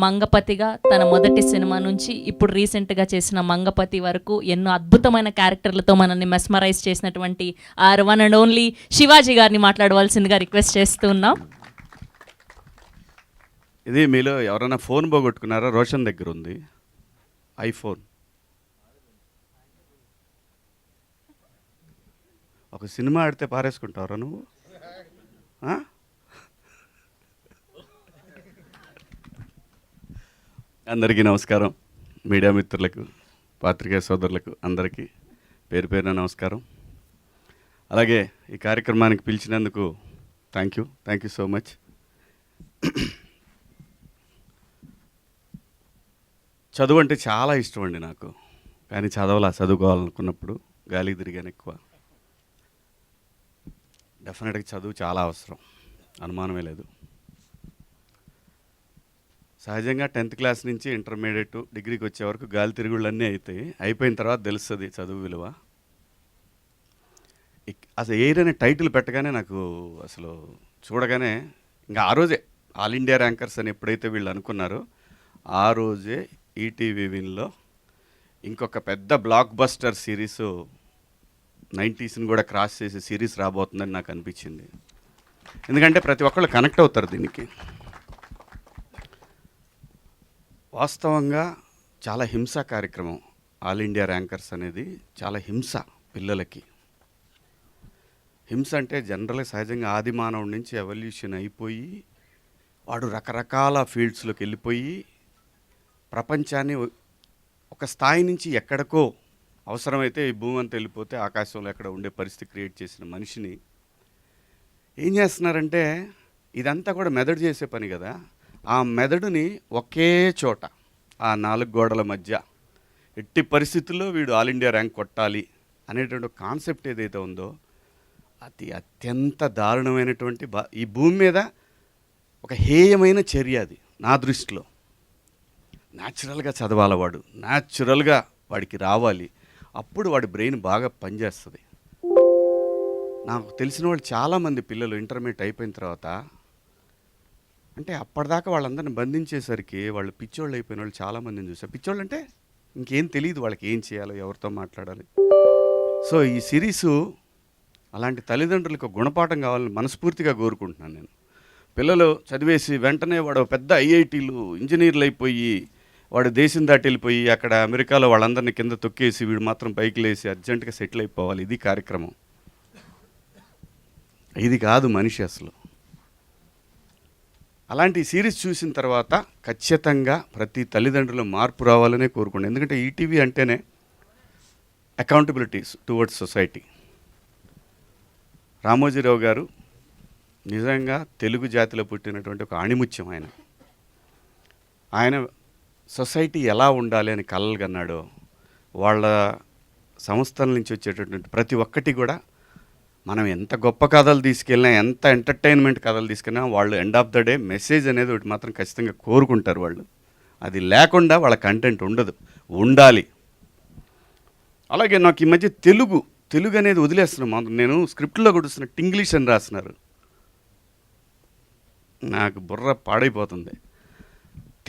మంగపతిగా తన మొదటి సినిమా నుంచి ఇప్పుడు రీసెంట్గా చేసిన మంగపతి వరకు ఎన్నో అద్భుతమైన క్యారెక్టర్లతో మనల్ని మెస్మరైజ్ చేసినటువంటి our one and only Shivaji గారిని మాట్లాడవలసిందిగా రిక్వెస్ట్ చేస్తూ ఉన్నాం. ఇది మీలో ఎవరైనా ఫోన్ పోగొట్టుకున్నారా? రోషన్ దగ్గర ఉంది ఐఫోన్. ఒక సినిమా ఆడితే పారేసుకుంటావరా నువ్వు? అందరికీ నమస్కారం. మీడియా మిత్రులకు, పాత్రికేయ సోదరులకు అందరికీ పేరు పేరున నమస్కారం. అలాగే ఈ కార్యక్రమానికి పిలిచినందుకు థ్యాంక్ యూ సో మచ్. చదువు అంటే చాలా ఇష్టం అండి నాకు, కానీ చదువుకోవాలనుకున్నప్పుడు గాలికి తిరిగాను ఎక్కువ. డెఫినెట్గా చదువు చాలా అవసరం, అనుమానమే లేదు. సహజంగా 10th క్లాస్ నుంచి ఇంటర్మీడియట్ డిగ్రీకి వచ్చే వరకు గాలి తిరుగుళ్ళన్నీ అవుతాయి. అయిపోయిన తర్వాత తెలుస్తుంది చదువు విలువ. అసలు ఎయిర్ అనే టైటిల్ పెట్టగానే నాకు అసలు చూడగానే ఇంకా ఆ రోజే ఆల్ ఇండియా ర్యాంకర్స్ అని ఎప్పుడైతే వీళ్ళు అనుకున్నారో ఆ రోజే ఈటీవీ విన్లో ఇంకొక పెద్ద బ్లాక్ బస్టర్ సిరీస్ 90sని కూడా క్రాస్ చేసే సిరీస్ రాబోతుందని నాకు అనిపించింది. ఎందుకంటే ప్రతి ఒక్కళ్ళు కనెక్ట్ అవుతారు దీనికి. వాస్తవంగా చాలా హింసా కార్యక్రమం ఆల్ ఇండియా ర్యాంకర్స్ అనేది. చాలా హింస పిల్లలకి. హింస అంటే జనరల్గా సహజంగా ఆది మానవుడి నుంచి ఎవల్యూషన్ అయిపోయి వాడు రకరకాల ఫీల్డ్స్లోకి వెళ్ళిపోయి ప్రపంచాన్ని ఒక స్థాయి నుంచి ఎక్కడికో అవసరమైతే ఈ భూమి అంతా వెళ్ళిపోతే ఆకాశంలో ఎక్కడ ఉండే పరిస్థితి క్రియేట్ చేసిన మనిషిని ఏం చేస్తున్నారంటే, ఇదంతా కూడా మెదడు చేసే పని కదా, ఆ మెదడుని ఒకే చోట ఆ 4 గోడల మధ్య ఎట్టి పరిస్థితుల్లో వీడు ఆల్ ఇండియా ర్యాంక్ కొట్టాలి అనేటువంటి కాన్సెప్ట్ ఏదైతే ఉందో అది అత్యంత దారుణమైనటువంటి ఈ భూమి మీద ఒక హేయమైన చర్య అది నా దృష్టిలో. న్యాచురల్గా చదవాలి వాడు, న్యాచురల్గా వాడికి రావాలి, అప్పుడు వాడి బ్రెయిన్ బాగా పనిచేస్తుంది. నాకు తెలిసిన వాళ్ళు చాలామంది పిల్లలు ఇంటర్మీడియట్ అయిపోయిన తర్వాత, అంటే అప్పటిదాకా వాళ్ళందరిని బంధించేసరికి వాళ్ళు పిచ్చోళ్ళు అయిపోయిన వాళ్ళు చాలామందిని చూసారు. పిచ్చోళ్ళు అంటే ఇంకేం తెలియదు వాళ్ళకి, ఏం చేయాలో, ఎవరితో మాట్లాడాలి. సో ఈ సిరీసు అలాంటి తల్లిదండ్రులకు గుణపాఠం కావాలని మనస్ఫూర్తిగా కోరుకుంటున్నాను నేను. పిల్లలు చదివేసి వెంటనే వాడు పెద్ద ఐఐటీలు ఇంజనీర్లు అయిపోయి వాడు దేశం దాటి వెళ్ళిపోయి అక్కడ అమెరికాలో వాళ్ళందరినీ కింద తొక్కేసి వీడు మాత్రం పైకి లేసి అర్జెంటుగా సెటిల్ అయిపోవాలి, ఇది కార్యక్రమం. ఇది కాదు మనిషి అసలు. అలాంటి సిరీస్ చూసిన తర్వాత ఖచ్చితంగా ప్రతి తల్లిదండ్రులు మార్పు రావాలనే కోరుకోండి. ఎందుకంటే ఈటీవీ అంటేనే అకౌంటబిలిటీస్ టువర్డ్స్ సొసైటీ. రామోజీరావు గారు నిజంగా తెలుగు జాతిలో పుట్టినటువంటి ఒక ఆణిముత్యం. ఆయన సొసైటీ ఎలా ఉండాలి అని కలలు కన్నాడో, వాళ్ళ సంస్థల నుంచి వచ్చేటటువంటి ప్రతి ఒక్కటి కూడా మనం ఎంత గొప్ప కథలు తీసుకెళ్ళినా, ఎంత ఎంటర్టైన్మెంట్ కథలు తీసుకెళ్ళినా వాళ్ళు end of the day message అనేది ఒకటి మాత్రం ఖచ్చితంగా కోరుకుంటారు వాళ్ళు. అది లేకుండా వాళ్ళ కంటెంట్ ఉండదు, ఉండాలి. అలాగే నాకు ఈ మధ్య తెలుగు అనేది వదిలేస్తున్నాను. నేను స్క్రిప్ట్లో కూడా ఇంగ్లీష్ అని రాస్తున్నారు, నాకు బుర్ర పాడైపోతుంది.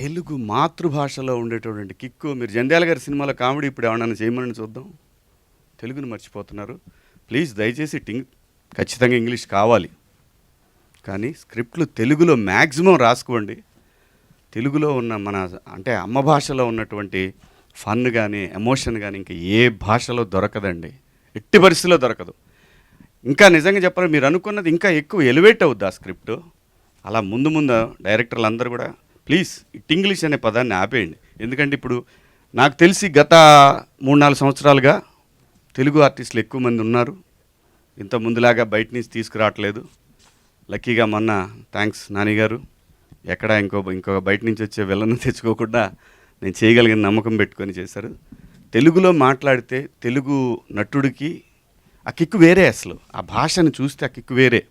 తెలుగు మాతృభాషలో ఉండేటటువంటి కిక్కు. మీరు జంధ్యాల గారి సినిమాలో కామెడీ ఇప్పుడు ఏమన్నా చేయమని చూద్దాం. తెలుగుని మర్చిపోతున్నారు. ప్లీజ్ దయచేసి ఖచ్చితంగా ఇంగ్లీష్ కావాలి, కానీ స్క్రిప్ట్లు తెలుగులో మ్యాక్సిమం రాసుకోండి. తెలుగులో ఉన్న మన అంటే అమ్మ భాషలో ఉన్నటువంటి ఫన్ కానీ ఎమోషన్ కానీ ఇంకా ఏ భాషలో దొరకదండి, ఎట్టి పరిస్థితిలో దొరకదు. ఇంకా నిజంగా చెప్పాలి, మీరు అనుకున్నది ఇంకా ఎక్కువ ఎలివేట్ అవుద్ది ఆ స్క్రిప్ట్. అలా ముందు డైరెక్టర్లు అందరూ కూడా ప్లీజ్ ఇంగ్లీష్ అనే పదాన్ని ఆపేయండి. ఎందుకంటే ఇప్పుడు నాకు తెలిసి గత 3-4 సంవత్సరాలుగా తెలుగు ఆర్టిస్టులు ఎక్కువ మంది ఉన్నారు. ఇంత ముందులాగా బయట నుంచి తీసుకురావట్లేదు. లక్కీగా మొన్న థ్యాంక్స్ నాని గారు ఎక్కడ ఇంకో బయట నుంచి వచ్చే వెళ్ళను తెచ్చుకోకుండా నేను చేయగలిగిన నమ్మకం పెట్టుకొని చేశారు. తెలుగులో మాట్లాడితే తెలుగు నటుడికి ఆ కిక్కు వేరే. అసలు ఆ భాషను చూస్తే ఆ కిక్కు వేరే.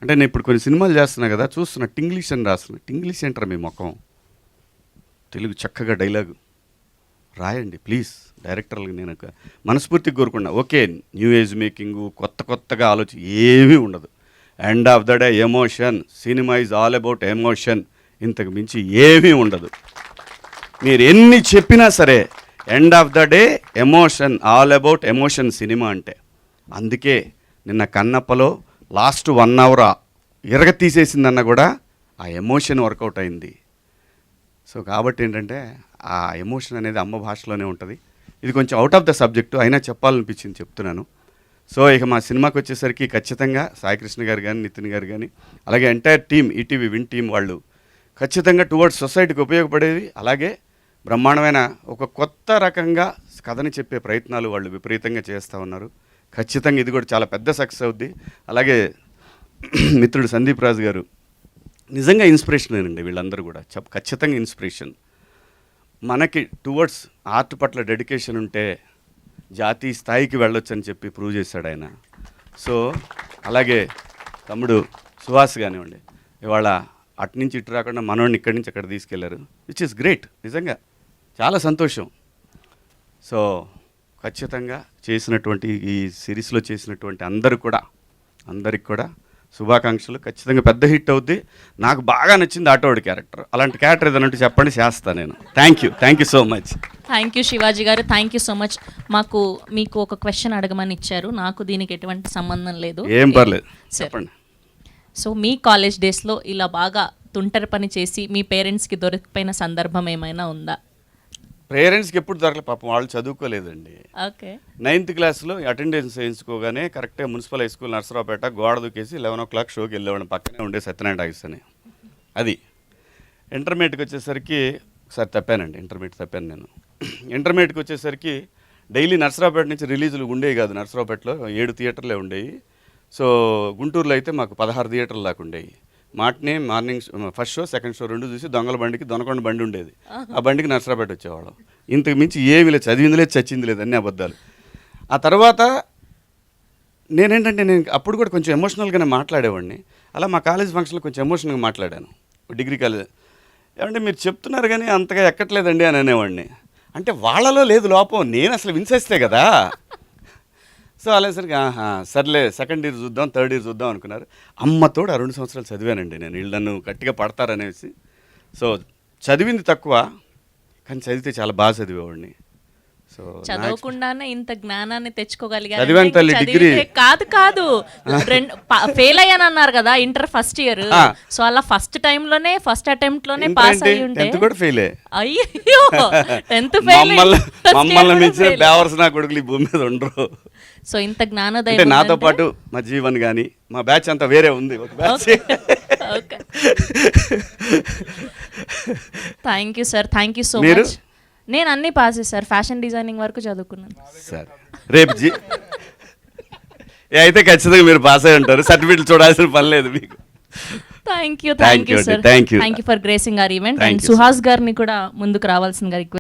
అంటే నేను ఇప్పుడు కొన్ని సినిమాలు చేస్తున్నా కదా, చూస్తున్నా ఇంగ్లీష్ అని రాస్తున్నా. ఇంగ్లీష్ ఏంటారా మీ ముఖం? తెలుగు చక్కగా డైలాగు రాయండి ప్లీజ్. డైరెక్టర్లకు నేను మనస్ఫూర్తిగా కోరుకున్నా. ఓకే, న్యూ ఏజ్ మేకింగు, కొత్తగా ఆలోచన ఏమీ ఉండదు. End of the day emotion. Cinema is all about emotion. ఇంతకు మించి ఏమీ ఉండదు. మీరు ఎన్ని చెప్పినా సరే end of the day emotion, all about emotion cinema అంటే. అందుకే నిన్న కన్నప్పలో లాస్ట్ 1 hour ఇరగ తీసేసిందన్న కూడా ఆ ఎమోషన్ వర్కౌట్ అయింది. సో కాబట్టి ఏంటంటే ఆ ఎమోషన్ అనేది అమ్మ భాషలోనే ఉంటుంది. ఇది కొంచెం అవుట్ ఆఫ్ ద సబ్జెక్టు అయినా చెప్పాలనిపించింది, చెప్తున్నాను. సో ఇక మా సినిమాకి వచ్చేసరికి ఖచ్చితంగా సాయికృష్ణ గారు కానీ, నితిన్ గారు కానీ, అలాగే entire team, ETV win team వాళ్ళు ఖచ్చితంగా టువర్డ్స్ సొసైటీకి ఉపయోగపడేది, అలాగే బ్రహ్మాండమైన ఒక కొత్త రకంగా కథని చెప్పే ప్రయత్నాలు వాళ్ళు విపరీతంగా చేస్తూ ఉన్నారు. ఖచ్చితంగా ఇది కూడా చాలా పెద్ద సక్సెస్ అవుద్ది. అలాగే మిత్రుడు సందీప్ రాజు గారు నిజంగా ఇన్స్పిరేషనేనండి. వీళ్ళందరూ కూడా ఖచ్చితంగా ఇన్స్పిరేషన్. మనకి టువర్డ్స్ ఆర్ట్ పట్ల డెడికేషన్ ఉంటే జాతీయ స్థాయికి వెళ్ళొచ్చు అని చెప్పి ప్రూవ్ చేశాడు ఆయన. సో అలాగే తమ్ముడు సుహాస్ కానివ్వండి, ఇవాళ అటు నుంచి ఇటు రాకుండా మనోడిని ఇక్కడి నుంచి అక్కడ తీసుకెళ్లారు, విచ్ ఇస్ గ్రేట్. నిజంగా చాలా సంతోషం. సో ఖచ్చితంగా చేసినటువంటి ఈ సిరీస్లో చేసినటువంటి అందరికి కూడా శుభాకాంక్షలు. ఖచ్చితంగా పెద్ద హిట్ అవుద్ది. నాకు బాగా నచ్చింది ఆటోడి క్యారెక్టర్. అలాంటి క్యారెక్టర్ ఏదైనా ఉంటే చెప్పండి, చేస్తాను నేను. Thank you so much. Thank you Shivaji గారు, థ్యాంక్ యూ సో మచ్. మీకు ఒక క్వశ్చన్ అడగమని ఇచ్చారు, నాకు దీనికి ఎటువంటి సంబంధం లేదు. ఏం పర్లేదు, చెప్పండి. సో మీ కాలేజ్ డేస్లో ఇలా బాగా తుంటరి పని చేసి మీ పేరెంట్స్కి దొరికిపోయిన సందర్భం ఏమైనా ఉందా? పేరెంట్స్కి ఎప్పుడు దొరకలేదు, పాపం వాళ్ళు చదువుకోలేదండి. ఓకే. 9th క్లాస్లో అటెండెన్స్ వేయించుకోగానే కరెక్ట్గా మున్సిపల్ హై స్కూల్ నర్సరావుపేట గోడ దూకేసి 11 o'clock షోకి వెళ్ళేవాడిని. పక్కనే ఉండే సత్యనారాయణ టాకీస్ అని. అది ఇంటర్మీడియట్కి వచ్చేసరికి ఒకసారి తప్పానండి, ఇంటర్మీడియట్ తప్పాను నేను. ఇంటర్మీడియట్కి వచ్చేసరికి డైలీ నర్సరావుపేట నుంచి రిలీజులు ఉండేవి కాదు. నర్సరావుపేటలో 7 థియేటర్లే ఉండేవి. సో గుంటూరులో అయితే మాకు 16 థియేటర్లు దాకా ఉండేవి. Morning first show, second show 2 చూసి దొంగల బండికి దొనకొండ బండి ఉండేది, ఆ బండికి నర్సరావుపేట వచ్చేవాళ్ళం. ఇంతకు మించి ఏమీ లేదు, చదివింది లేదు, చచ్చింది లేదు, అన్ని అబద్ధాలు. ఆ తర్వాత నేను అప్పుడు కూడా కొంచెం ఎమోషనల్గానే మాట్లాడేవాడిని. అలా మా కాలేజ్ ఫంక్షన్లో కొంచెం ఎమోషనల్గా మాట్లాడాను. డిగ్రీ కాలేజ్ ఏమంటే మీరు చెప్తున్నారు కానీ అంతగా ఎక్కట్లేదండి అని అనేవాడిని. అంటే వాళ్ళలో లేదు లోపం, నేను అసలు విన్సేస్తే కదా. సో అలాసరికి సర్లే సెకండ్ ఇయర్ చూద్దాం, థర్డ్ ఇయర్ చూద్దాం అనుకున్నారు. అమ్మతోడు ఆ 2 సంవత్సరాలు చదివానండి నేను. వీళ్ళు నన్ను గట్టిగా పడతారనేసి. సో చదివింది తక్కువ, కానీ చదివితే చాలా బాగా చదివేవాడిని. సో చదవకుండానే ఇంత జ్ఞానాన్ని తెచ్చుకోగలిగారు. చదివాను తల్లి, డిగ్రీ కాదు ఫెయిల్ అయ్యాను అన్నారు కదా ఇంటర్ ఫస్ట్ ఇయర్. సో అలా ఫస్ట్ అటెంప్ట్ లోనే పాస్ అయ్యి ఉంటే 10th కూడా ఫెయిల్. అయ్యో 10th ఫెయిల్. మమ్మల్ని మించిన బేవర్స్ నా కొడుకులు ఈ భూమి మీద ఉండరు. సో ఇంత జ్ఞానోదయం అంటే నాతో పాటు మా జీవన్ కానీ మా బ్యాచ్ అంతా వేరే ఉంది, ఒక batch. Thank you sir, thank you so much. నేను అన్ని పాస్ చేశారు, ఫ్యాషన్ డిజైనింగ్ వరకు చదువుకున్నాను. సార్ రేపు అయితే ఖచ్చితంగా మీరు పాస్ అయి ఉంటారు, సర్టిఫికెట్లు చూడాల్సిన పని లేదు మీకు. Thank you sir, thank you for gracing our event. And Suhas గారిని కూడా ముందుకు రావాల్సిందిగా రిక్వెస్ట్